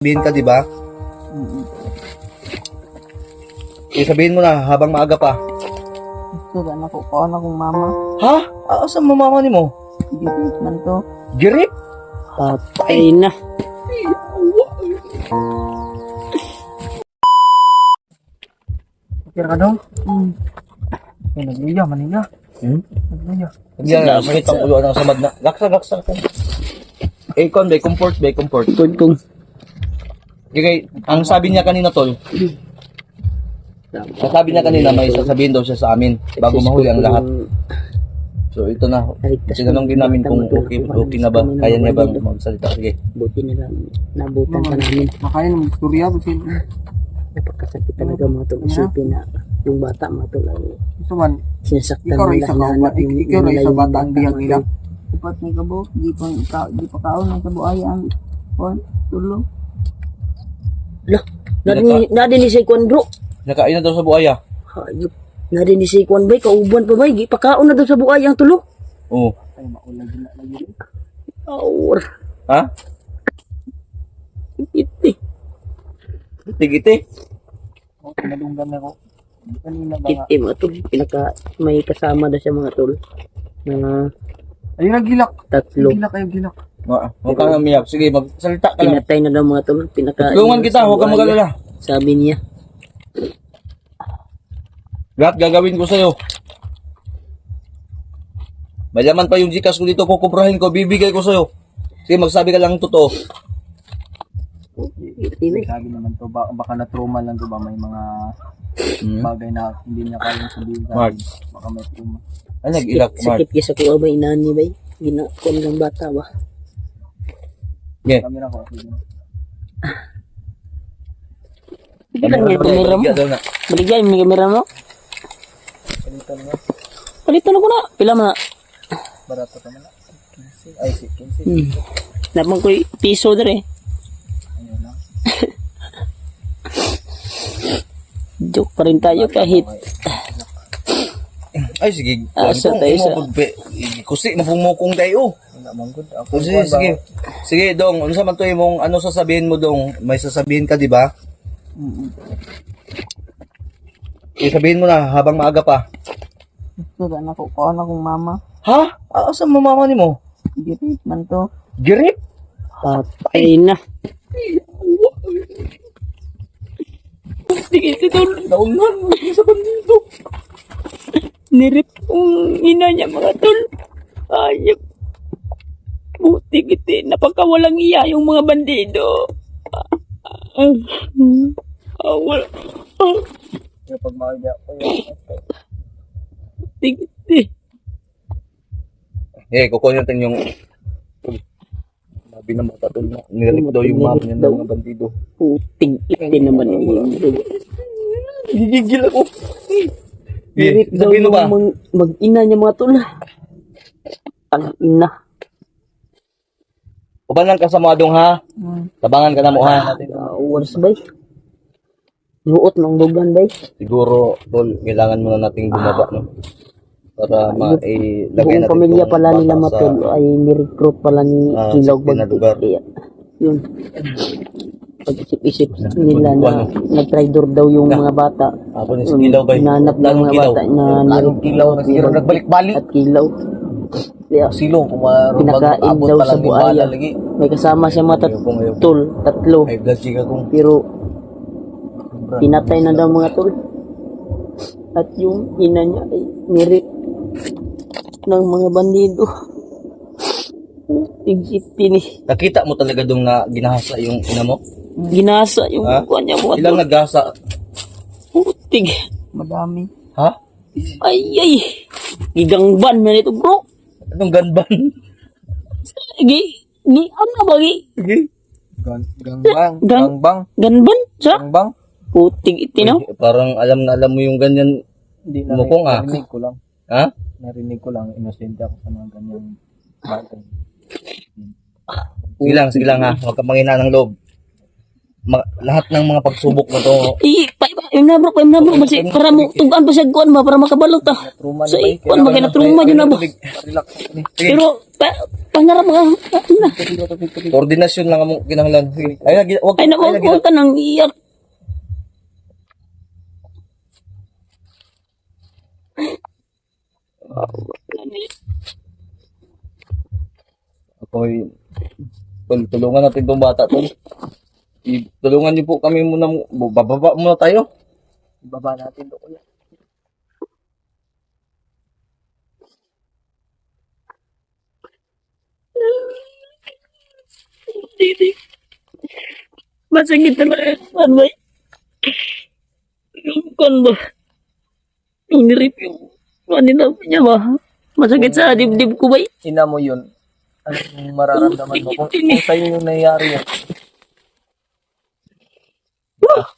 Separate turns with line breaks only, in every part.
Sabihin ka, di ba? Sabihin mo na habang maaga pa.
Ito na ako, paano akong mama?
Ha? Saan mo mama ni mo?
Gipit man to.
Girip?
Patay na.
Kira ka daw? Nagluya, manila. Nagluya.
Yan, sakit ang ulo ng samad na. Laksa. Kon, bay, comfort.
Kung
Okay, ang sabi niya kanina, tol. Ang sabi niya kanina, may sasabihin daw siya sa amin bago mahuli ang lahat. So, ito na. Tinanong din namin kung okay na ba. Kaya niya bang magsalita. Sige.
buti nila nabutan pa namin.
Makain ng istorya.
Napakasakit talaga mga tol. Isipin na yung bata mga tol ay
Ito man,
sinasaktan
ikaw rin
nila.
isa ka. Ikaw rin isa bata ang biyang nila.
Upat may kabo, di pa kaon ng kabo ay ang tulong.
Lah, nadinis si Kwan bro.
Nakain na daw sa buaya.
Hayop. Nadinis si Kwan bay, kauban pa bay. Pakaon na daw sa buhay ang tulo.
Oo.
Ay, maulag na lagi.
Aur.
Ha?
Iti.
Tigiti.
O, pinalunggan ako. Kanina ba nga?
Iti mga tol. May kasama daw siya mga tol. Na
Ay, nagilak.
tatlo.
Gilak.
Huwag kang umiyak. Sige, magsalita ka lang.
Pinatay na daw mga tol.
Tulungan kita, huwag kang mag-alala.
Sabi niya.
Lahat gagawin ko sa'yo. Malaman pa yung Gcash ko dito, kukubrahin ko, bibigay ko sa'yo. Sige, magsabi ka lang ng totoo.
Iti.
Sabi naman to, baka na-trauma lang to ba? May mga bagay na hindi niya kayang sabihin sa
Mark.
akin. Baka may trauma.
Ay, nag-ilak, Mark.
Sakit kisa ko ba inani bay? Ginakon ng bata ba?
Yeah.
Kamera ko. Sige.
Hindi lang yung kamera mo.
Daw na.
Baligyan yung kamera mo.
Palitan mo.
Palitan ako na. Pila mo na.
Barato ka na. 15. Ay, 15.
Naman ko yung piso dere.
Ayun na.
Joke pa rin tayo kahit
Ay, sige.
Asa tayo sa-
Kusi, mapumukong tayo.
Wala man good. Ako
Sige, sige. Sige, Dong. Ano sa man to mong ano sasabihin mo, Dong? May sasabihin ka, di ba? Sabihin mo na habang maaga pa.
Ito na ako, paano akong mama?
Ha? Saan mo mama ni mo?
Gipit man to.
Girip?
patay na. Sige, ito.
Naunan mo sa bandito.
Nirip kong ina niya mga tol. Ayop. Buti kiti. Napakawalang iya yung mga bandido. Awal.
Pag makagaya ko yun.
Buti kiti.
Kukunin natin yung sabi ng mga tatol na nirip daw yung mama niya ng mga bandido.
Puting iti naman yung
Gigigil ako.
Nirip daw
Sabihin mo ba?
yung mag-ina niya mga tol. Ang ina.
Ubanan ka sa mga dong, ha? Tabangan ka na mo, ha?
Wars bay. Nuot ng bugan bay.
Siguro, tol, kailangan muna nating bumaba, no? Para mailagay
Buong
natin
pamilya
tong
pala nila
bata
matol ay ni-recruit pala ni
Ah,
Kilog
sa lugar.
Bagtik. Yun. Pag-isip-isip nila na nag-traitor daw yung mga bata.
Ako ni Silaw ba?
Hinanap ng mga bata na
Lalong kilaw na siguro nagbalik-balik.
at Kilaw. Kaya
Silong kung maroon
pinakain
mag-abot
daw
pa
sa
lang ni
buaya.
Bala lagi.
May kasama siya mga tatlo.
Ay, blood chika kong.
Pero pinatay na daw mga tol. At yung ina niya ay nirip ng mga bandido. Tig-iti ni.
Nakita mo talaga dong na ginahasa yung ina mo?
Ginasa yung
Ha?
buwan niya mga
Ilang
tol.
naggasa?
Putig.
Madami.
Ha?
Ay. Gigangban man ito bro.
Anong ganban?
Ano ba gi?
Sige.
Gangbang.
Gang-
Gangbang.
Ganban? Sa?
Gangbang.
Putig iti no?
Parang alam na alam mo yung ganyan.
Hindi
Mukong, ah.
narinig ko lang.
Ha?
Narinig ko lang. Innocent ako sa mga ganyang bagay.
Sige lang ha. Huwag kang manghina ng loob. Lahat ng mga pagsubok na to,
Yung nabro, basi para mo tugan pa siya kuan ba para makabalot ta.
Trauma
Sa
na ba?
ikon ba kay na trauma yun na ba.
Relax ni.
Pero pangarap nga na.
Koordinasyon lang among kinahanglan. Sige. Wag
Ay nako, huwag ka nang iyak.
Ako'y tulungan natin itong bata to. Tulungan niyo po kami muna. Bababa muna tayo.
Ibaba natin to kuya.
Didi. Masakit na ano ba? Yung kon ba? Yung nirip yung kanina niya ba? Masakit sa dibdib ko ba?
Ina mo yun. Anong mararamdaman mo? Kung sa'yo yung nangyayari yan.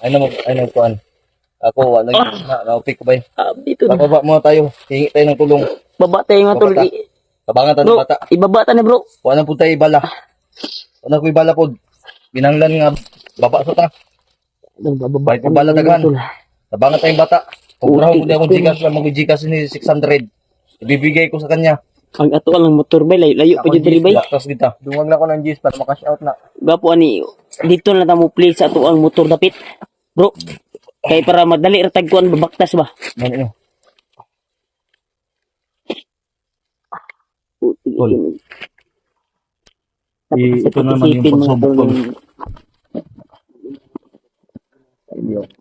Ay na kuan. Ako, wala na-pick ko ba?
Dito na.
Bababa muna tayo. Hingi tayo ng tulong.
Baba tayo nga tol.
Babata. Tabangan tayo ng
Bro,
bata.
ibaba ta ni bro.
Wala po tayo ibala. Wala ko ibala po. Binanglan nga. Baba sa ta. Bahit po bala daghan. Tabangan tayong bata. Kumpurahan ko niya akong Gcash lang. Mag-Gcash ni 600. Ibibigay ko sa kanya.
Ang ato lang motor bay layo pa jud diri bay.
Laktas kita.
Dungag na ako ng G's para makash out na.
Gapo ani dito na ta mo play sa ato ang motor dapit. Bro, kay para madali ra tagkuan babaktas ba.
Ano? Ito naman yung pagsubok ko.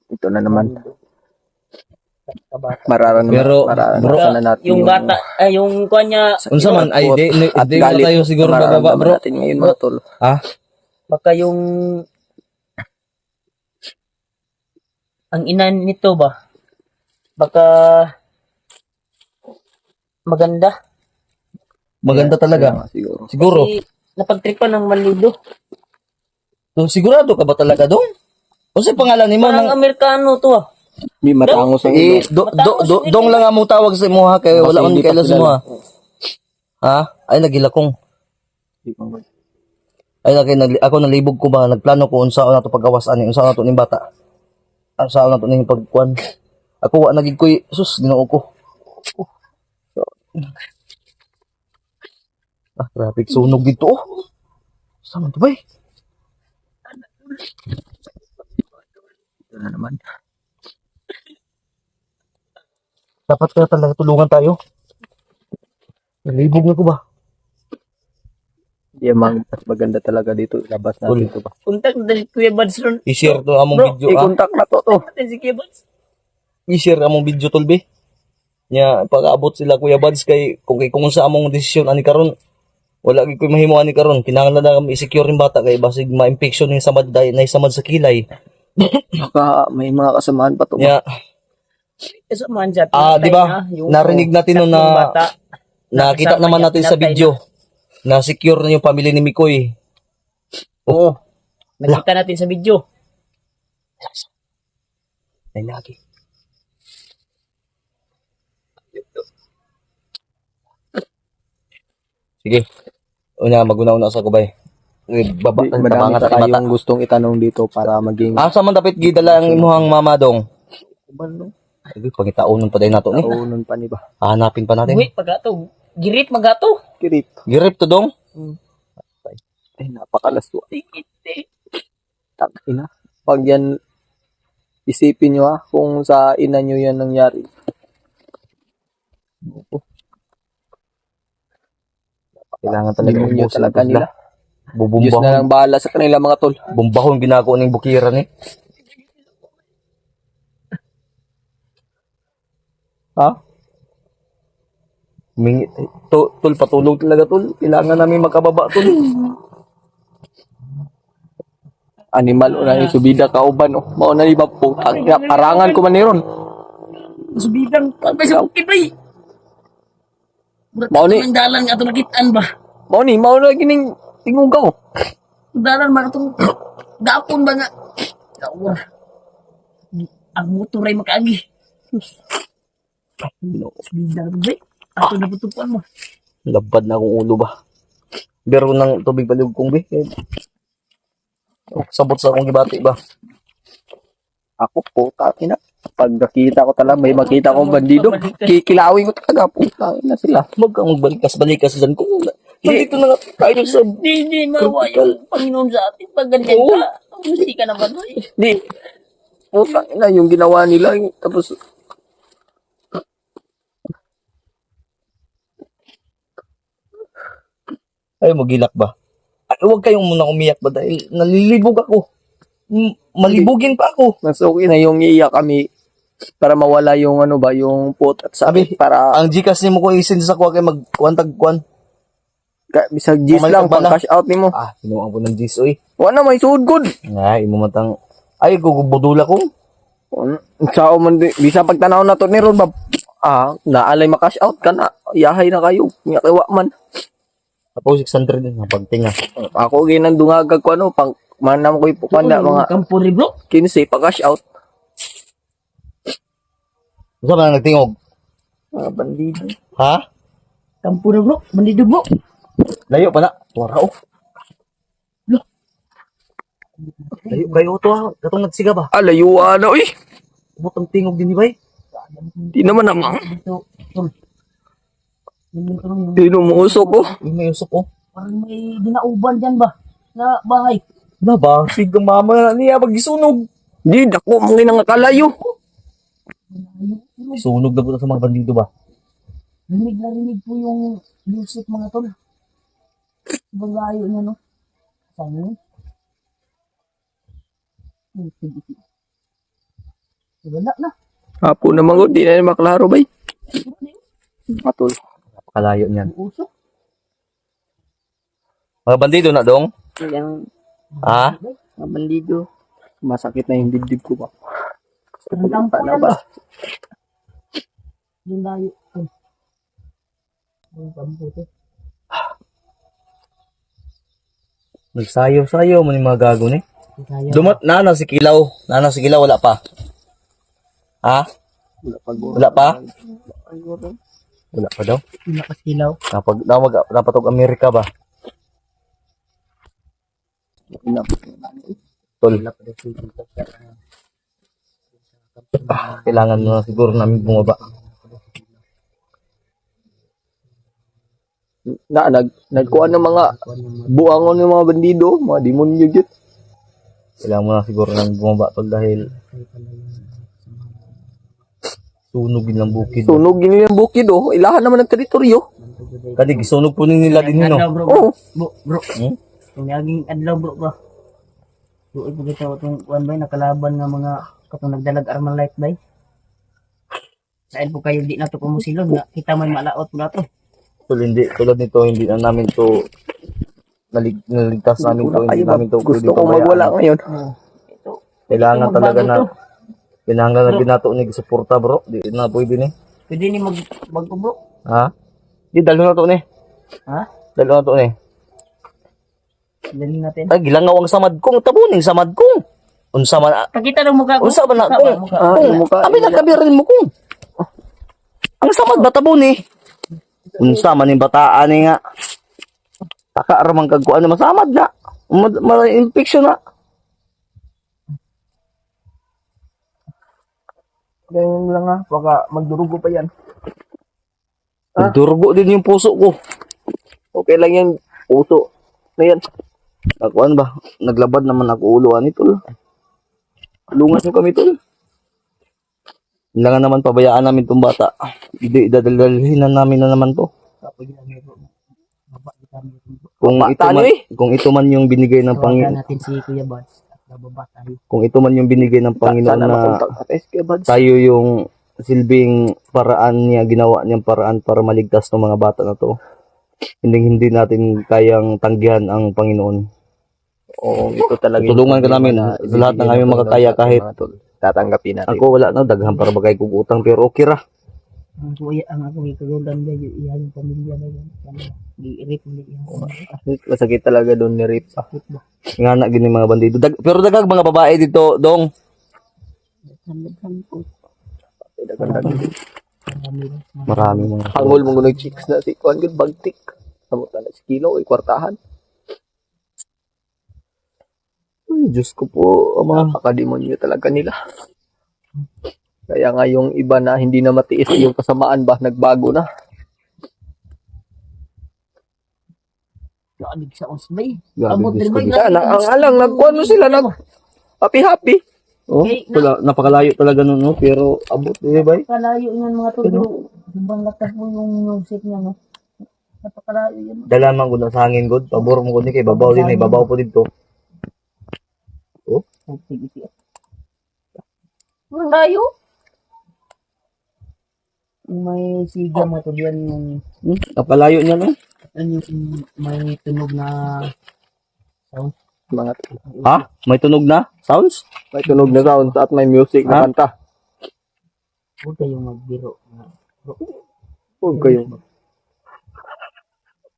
Ito na naman. Mararamdaman
Pero, bro,
na natin
Yung bata ay yung kuan niya
unsa man ay di
at
na
galit
tayo siguro
na
bababa
mararamdaman
bro.
natin ngayon mga tol.
Ha?
baka yung ang ina nito ba? Baka maganda.
Maganda talaga.
Siguro.
Siguro.
Kasi napagtripan ng Manlido.
So, sigurado ka ba talaga dong? O sa pangalan ni mo
Parang
nang
Amerikano to ah.
May matangos ang ulo.
dong lang amo tawag sa imo ha kay wala man
hindi pa
kailan sa imo ha. Ha? Ay nagilakong. Ay ako nalibog ko ba nagplano ko unsa na to pagkawasan ni unsa na to ning bata. Unsa na to ning pagkuan. Ako wa nagig koy sus Ginoo ko. Traffic sunog dito. Sa man to bay?
Ito na naman.
Dapat kaya talaga tulungan tayo. Nalibog na ko ba?
Mang mas maganda talaga dito. Ilabas natin ito ba?
Kontak na si Kuya Buds ron.
I-share to among video ha.
I-contact na to.
Natin si Kuya Buds.
I-share among video tolbe. Nya pag-abot sila Kuya Buds kay kung sa among desisyon ani karon wala gyud koy mahimo ani karon kinahanglan na kami i-secure ning bata kay basig ma-infection ning samad na samad sa kilay.
Baka may mga kasamaan pa to.
Nya
Kasamaan siya.
di ba? Narinig natin no na nakita naman natin sa video na secure na yung pamilya ni Mikoy.
Oo. Nakita natin sa video.
Ay lagi. Sige. Una maguna-una sa kubay.
Madami
Tabangan
pa
ta bata.
tayong gustong itanong dito para maging
Asa man dapat gidala ang imuhang mamadong? Sige, pangitaunon pa din nato ni.
kaunon pa ni ba?
Hahanapin pa natin.
Wait, pagato. Girit magato.
Kirip.
Girip to dong.
Ay, napakalaswa.
Tikiti.
Ina. Pag yan, isipin nyo kung sa ina nyo yan nangyari.
Kailangan talaga
Hindi nyo
ubusin
talaga
sila.
nila. Diyos na
Bubumbahon.
lang bahala sa kanila mga tol.
Bumbahon ginako ning bukiran ni.
Ha?
Mingi tol patulog talaga tol. Kailangan namin makababa tol.
Animal o na subida kauban. Mao na iba po. Arangan ko man ni ron.
Subidang pagkay sa bukid bay.
Mao ni.
Ang dalan nga ito nakitaan ba?
Mao na gining tingong ka.
Dalan mga itong gapon ba nga? Gawar. Ang motor ay makaagi. Subidang bay. Ato na putupuan mo.
Labad na akong ulo ba. Biro ng tubig palug kong be. Sabot sa akong gibati ba.
Ako po, ina. Pag nakita ko talaga, may makita akong bandido, kikilawin ko talaga, puta na sila.
Huwag kang magbalikas-balikas dyan. Kung nandito na nga tayo sa...
Hindi mawa yung Panginoon sa atin pag ganyan ka. Hindi ka naman eh.
Di, puta na yung ginawa nila, tapos,
Ay, magilak ba? Ay, huwag kayong muna umiyak ba dahil nalilibog ako. Malibugin pa ako.
mas okay na yung iiyak kami, para mawala yung ano ba, yung pot at sabi, para,
Ang Gcash ni mo ko isin sa kuha kay magkuantag-kuan.
bisag gis
Mamay
lang,
ka ba
pang
na?
cash out ni mo.
Ah, kinuha ko ng G's, oy.
Wala, may suod good.
Ay, imo matang... Ay, gugubudula ko.
Sao man, bisa pagtanaw na to ni Ron, naalay ma-cash out ka na, yahay na kayo, nyakiwa man.
Tapos 600 din, napagtinga.
Ako ginandungagag ko ano, pang manam ko ipukanda mga
Kampuri bro.
15 pa cash out.
Saan ba na nagtingog?
Bandido.
Ha?
Kampuri bro. Bandido bro.
Layo pa na. Wara, oh. Layo kayo to, ha. Katong nagsiga ba?
Layuan na, uy.
Butang tingog din ni bay.
Di naman namang.
Dito. Tol.
Tinumuso ko.
Yung may usok, oh.
Parang may dinauban dyan ba? Sa bahay.
Na ba? Sigang mama niya, magisunog.
Di, dako, mga nang kalayo.
Sunog na po sa mga bandido ba?
Rinig na rinig po yung music mga tol. Ibang layo niya no. Saan yun? Wala na.
Hapo naman ko, di na maklaro bay. Matol.
Kalayo niyan.
Usok.
Mga bandido na dong?
Yung
Ha?
mga bandido.
Masakit na yung dibdib ko ba?
Ang tampo na ba? Yung layo. Ang tampo to.
Nagsayo-sayo mo ni mga gago ni.
Kaya
Nana si Kilaw. Nana si Kilaw, wala pa. Ha? Wala pa? Wala pa daw.
nakasilaw.
Napatog Amerika ba? Tol. Kailangan na siguro namin bumaba.
Nagkuhan ng mga buangon ng mga bandido, mga demonyo dyan.
Kailangan mo na siguro namin bumaba tol dahil sunugin ng bukid.
Sunogin nila yung bukid, oh. Ilahan naman ng teritoryo.
Kadi gisunog po nila din yun,
Adlaw
no?
bro.
Oo.
Bro.
Hmm?
Kung naging adlaw bro ba? Doon po kita itong kuwan ba nakalaban ng mga katong nagdalag arman life bay. Saan po kayo di na to kumusilog nga kita man malaot na to.
Tol, hindi. Tulad nito, hindi na namin to naligtas namin to. Hindi namin to.
Gusto ko magwala ngayon.
Kailangan
Ito,
talaga
magbago
na
to.
kailangan na ginato ni suporta bro. Di na pwede ni.
Pwede ni magko bro.
Ha? Di dalo na to ni.
Ha?
Dalo na to ni.
Dali natin.
Ay gilangaw ang samad kong tabuning samad kong. Unsa man
Kakita ng mukha ko.
unsa man na
Mukha
kong.
ba? Mukha.
yung mukha.
Abi na kabirin mo kong. Ang samad ba tabuni? Unsa man yung bataan ni nga. Taka ramang kagkuan na masamad na. Ma-infection na.
Ganyan lang ha, baka magdurugo pa yan.
Durgo din yung puso ko.
Okay lang yan, puso. Na yan.
Nakuan ba? Naglabad naman ako ulo ani tol. Lungas mo kami tol. Kailangan naman pabayaan namin tong bata. Idadalhin na namin na naman to. Kung ito man yung binigay ng
Tawagan
Panginoon,
natin si Kuya Bas. Nababa tayo.
kung ito man yung binigay ng Panginoon
Sana
na
makontak ka, SK Buds.
tayo yung silbing paraan niya, ginawa niyang paraan para maligtas ng mga bata na to. Hindi natin kayang tanggihan ang Panginoon.
Oo, ito talaga.
Tulungan ka namin sa lahat ng aming makakaya kahit
tatanggapin natin.
ako wala na, daghan para bagay kong utang pero okay ra.
Ang kuya, ang ako ikagulan ba yung iyan yung pamilya na yan. Di-rip mo yan.
Masakit talaga doon ni Rip.
Sakit ba?
Nga na gini mga bandido. Pero dagag mga babae dito, dong.
Nagdaghan po.
Marami mga.
Hangol mo nung chicks na si Kuan good bagtik. Samutan na si Kilo, kwartahan. Ay, Diyos ko po, mga kakademonyo talaga nila. Kaya nga yung iba na hindi na matiis yung kasamaan ba, nagbago na.
Naalig sa usbay.
Grabe,
Abot
Diyos
din
ko.
ba?
Kaya na, ang alang, nagkuhan mo sila, happy-happy.
Oh, wala, napakalayo talaga nun, no? Pero abot, eh, bay.
Napakalayo yan mga tol. Ibang lakas mo yung music niya, no? Napakalayo yan.
Dalaman ko na sa hangin, God. Pabor mo ko ni kay babaw din, eh. Babaw po dito.
Sige. Ang layo. May siga mo to diyan yung
Napalayo niya, no?
ano yung may tunog na sound.
Mga,
Ha? May tunog na? Sounds?
may tunog na sound at may music na
Ha?
kanta.
Huwag kayong magbiro.
Huwag kayo.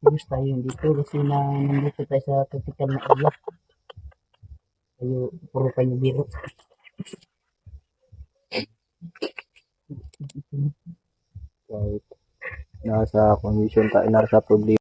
Serious tayo dito kasi nandito tayo sa critical na area. Puro kayo biro.
Nasa condition tayo, nasa problema.